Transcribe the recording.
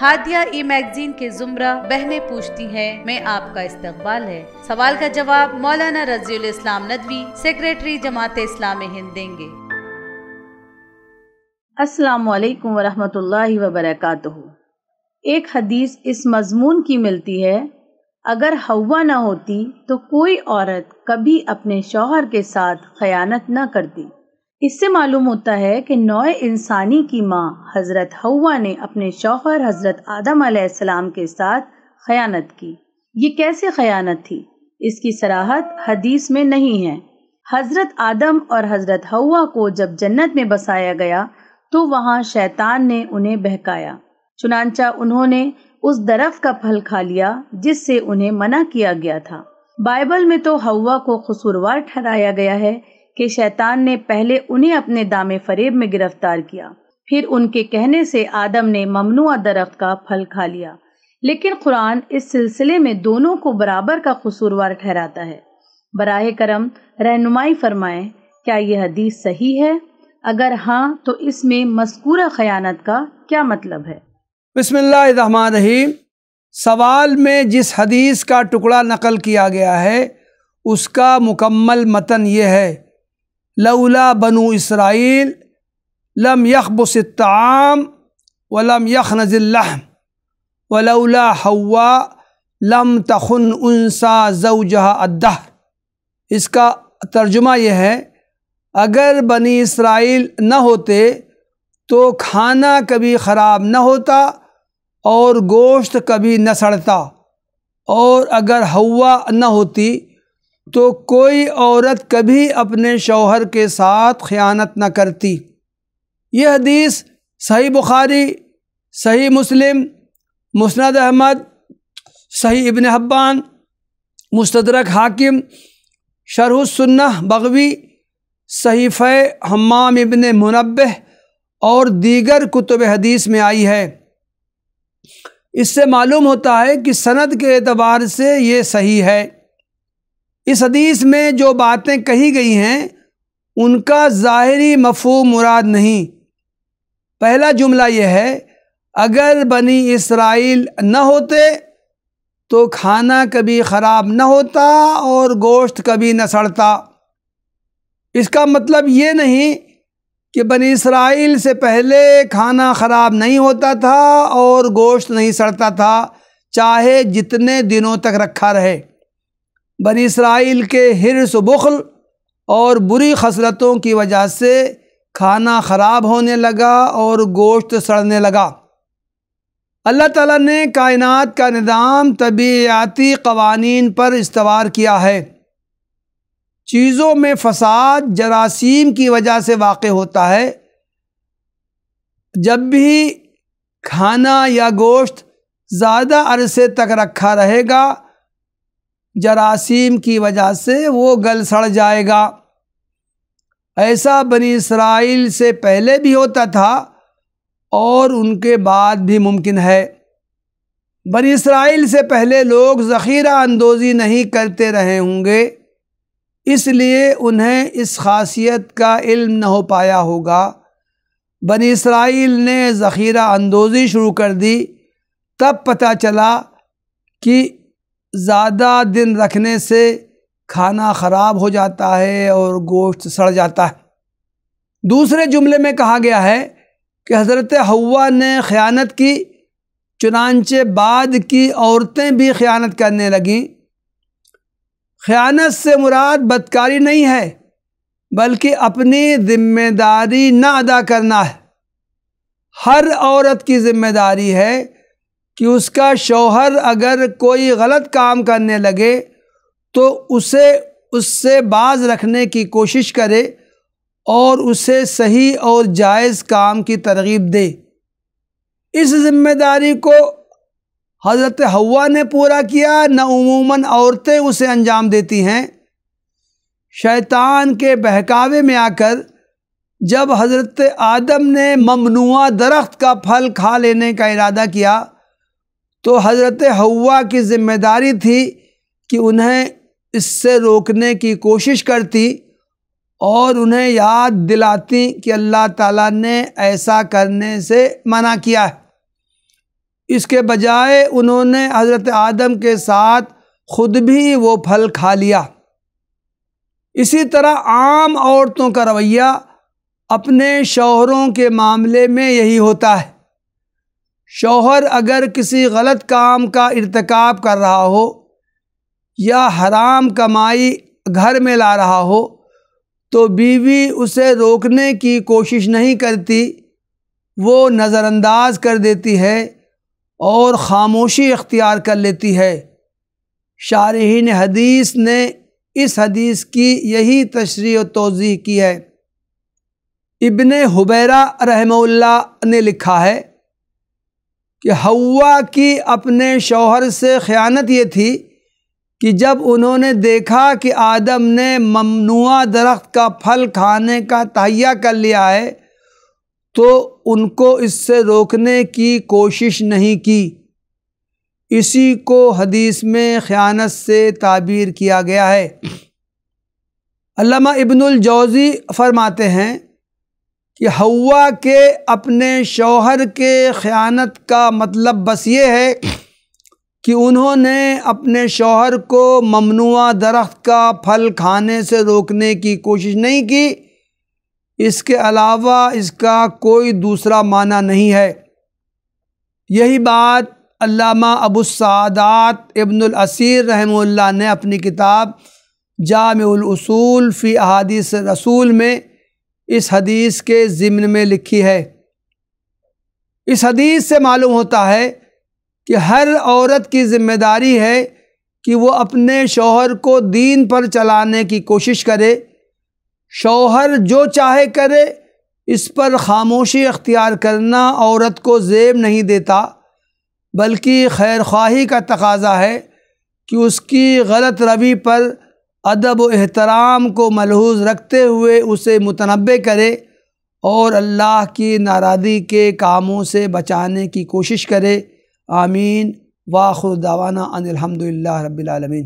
ہادیہ ای magazine کے زمرہ بہنیں پوچھتی ہیں میں آپ کا استقبال ہے۔ سوال کا جواب مولانا رضی الاسلام ندوی، سیکریٹری جماعت اسلامی ہند دیں گے۔ السلام علیکم ورحمۃ اللہ وبرکاتہ۔ ایک حدیث اس مضمون کی ملتی ہے، اگر حوا نہ ہوتی تو کوئی عورت کبھی اپنے شوہر کے ساتھ خیانت نہ کرتی۔ اس سے معلوم ہوتا ہے کہ نوع انسانی کی ماں حضرت حوا نے اپنے شوہر حضرت آدم علیہ السلام کے ساتھ خیانت کی۔ یہ کیسے خیانت تھی، اس کی صراحت حدیث میں نہیں ہے۔ حضرت آدم اور حضرت حوا کو جب جنت میں بسایا گیا تو وہاں شیطان نے انہیں بہکایا، چنانچہ انہوں نے اس درخت کا پھل کھا لیا جس سے انہیں منع کیا گیا تھا۔ بائبل میں تو حوا کو قصوروار ٹھہرایا گیا ہے کہ شیطان نے پہلے انہیں اپنے دام فریب میں گرفتار کیا، پھر ان کے کہنے سے آدم نے ممنوع درخت کا پھل کھا لیا۔ لیکن قرآن اس سلسلے میں دونوں کو برابر کا قصوروار ٹھہراتا ہے۔ براہ کرم رہنمائی فرمائیں، کیا یہ حدیث صحیح ہے؟ اگر ہاں تو اس میں مذکورہ خیانت کا کیا مطلب ہے؟ بسم اللہ الرحمن الرحیم۔ سوال میں جس حدیث کا ٹکڑا نقل کیا گیا ہے اس کا مکمل متن یہ ہے: لولا بنو اسرائیل لم یخبث الطعام ولم یخنز اللحم ولولا حوا لم تخن انثی زوجہا الدہر۔ اس کا ترجمہ یہ ہے، اگر بنی اسرائیل نہ ہوتے تو کھانا کبھی خراب نہ ہوتا اور گوشت کبھی نہ سڑتا، اور اگر حوا نہ ہوتی تو کوئی عورت کبھی اپنے شوہر کے ساتھ خیانت نہ کرتی۔ یہ حدیث صحیح بخاری، صحیح مسلم، مسند احمد، صحیح ابن حبان، مستدرک حاکم، شرح السنہ بغوی، صحیفہ حمام ابن منبہ اور دیگر کتب حدیث میں آئی ہے۔ اس سے معلوم ہوتا ہے کہ سند کے اعتبار سے یہ صحیح ہے۔ اس حدیث میں جو باتیں کہی گئی ہیں ان کا ظاہری مفہوم مراد نہیں۔ پہلا جملہ یہ ہے، اگر بنی اسرائیل نہ ہوتے تو کھانا کبھی خراب نہ ہوتا اور گوشت کبھی نہ سڑتا۔ اس کا مطلب یہ نہیں کہ بنی اسرائیل سے پہلے کھانا خراب نہیں ہوتا تھا اور گوشت نہیں سڑتا تھا، چاہے جتنے دنوں تک رکھا رہے۔ بنی اسرائیل کے حرص و بخل اور بری خصلتوں کی وجہ سے کھانا خراب ہونے لگا اور گوشت سڑنے لگا۔ اللہ تعالیٰ نے کائنات کا نظام طبیعیاتی قوانین پر استوار کیا ہے۔ چیزوں میں فساد جراثیم کی وجہ سے واقع ہوتا ہے۔ جب بھی کھانا یا گوشت زیادہ عرصے تک رکھا رہے گا، جراثیم کی وجہ سے وہ گل سڑ جائے گا۔ ایسا بنی اسرائیل سے پہلے بھی ہوتا تھا اور ان کے بعد بھی ممکن ہے۔ بنی اسرائیل سے پہلے لوگ ذخیرہ اندوزی نہیں کرتے رہے ہوں گے، اس لیے انہیں اس خاصیت کا علم نہ ہو پایا ہوگا۔ بنی اسرائیل نے ذخیرہ اندوزی شروع کر دی، تب پتہ چلا کہ زیادہ دن رکھنے سے کھانا خراب ہو جاتا ہے اور گوشت سڑ جاتا ہے۔ دوسرے جملے میں کہا گیا ہے کہ حضرت حوا نے خیانت کی، چنانچہ بعد کی عورتیں بھی خیانت کرنے لگیں۔ خیانت سے مراد بدکاری نہیں ہے، بلکہ اپنی ذمہ داری نہ ادا کرنا ہے۔ ہر عورت کی ذمہ داری ہے کہ اس کا شوہر اگر کوئی غلط کام کرنے لگے تو اسے اس سے باز رکھنے کی کوشش کرے اور اسے صحیح اور جائز کام کی ترغیب دے۔ اس ذمہ داری کو حضرت حوا نے پورا کیا، نہ عموماً عورتیں اسے انجام دیتی ہیں۔ شیطان کے بہکاوے میں آ کر جب حضرت آدم نے ممنوع درخت کا پھل کھا لینے کا ارادہ کیا تو حضرت حوا کی ذمہ داری تھی کہ انہیں اس سے روکنے کی کوشش کرتی اور انہیں یاد دلاتی کہ اللہ تعالیٰ نے ایسا کرنے سے منع کیا ہے۔ اس کے بجائے انہوں نے حضرت آدم کے ساتھ خود بھی وہ پھل کھا لیا۔ اسی طرح عام عورتوں کا رویہ اپنے شوہروں کے معاملے میں یہی ہوتا ہے۔ شوہر اگر کسی غلط کام کا ارتکاب کر رہا ہو یا حرام کمائی گھر میں لا رہا ہو تو بیوی اسے روکنے کی کوشش نہیں کرتی، وہ نظر انداز کر دیتی ہے اور خاموشی اختیار کر لیتی ہے۔ شارحین حدیث نے اس حدیث کی یہی تشریح و توضیح کی ہے۔ ابن حبیرہ رحمہ اللہ نے لکھا ہے کہ حوا کی اپنے شوہر سے خیانت یہ تھی کہ جب انہوں نے دیکھا کہ آدم نے ممنوع درخت کا پھل کھانے کا تہیہ کر لیا ہے تو ان کو اس سے روکنے کی کوشش نہیں کی۔ اسی کو حدیث میں خیانت سے تعبیر کیا گیا ہے۔ علامہ ابن الجوزی فرماتے ہیں کہ حوا کے اپنے شوہر کے خیانت کا مطلب بس یہ ہے کہ انہوں نے اپنے شوہر کو ممنوع درخت کا پھل کھانے سے روکنے کی کوشش نہیں کی، اس کے علاوہ اس کا کوئی دوسرا معنی نہیں ہے۔ یہی بات علامہ ابو السعادات ابن الاثیر رحمہ اللہ نے اپنی کتاب جامع الاصول فی احادیث رسول میں اس حدیث کے ضمن میں لکھی ہے۔ اس حدیث سے معلوم ہوتا ہے کہ ہر عورت کی ذمہ داری ہے کہ وہ اپنے شوہر کو دین پر چلانے کی کوشش کرے۔ شوہر جو چاہے کرے، اس پر خاموشی اختیار کرنا عورت کو زیب نہیں دیتا، بلکہ خیر خواہی کا تقاضا ہے کہ اس کی غلط روی پر ادب و احترام کو ملحوظ رکھتے ہوئے اسے متنبہ کرے اور اللہ کی ناراضی کے کاموں سے بچانے کی کوشش کرے۔ آمین۔ وآخر دعوانا ان الحمد للہ رب العالمین۔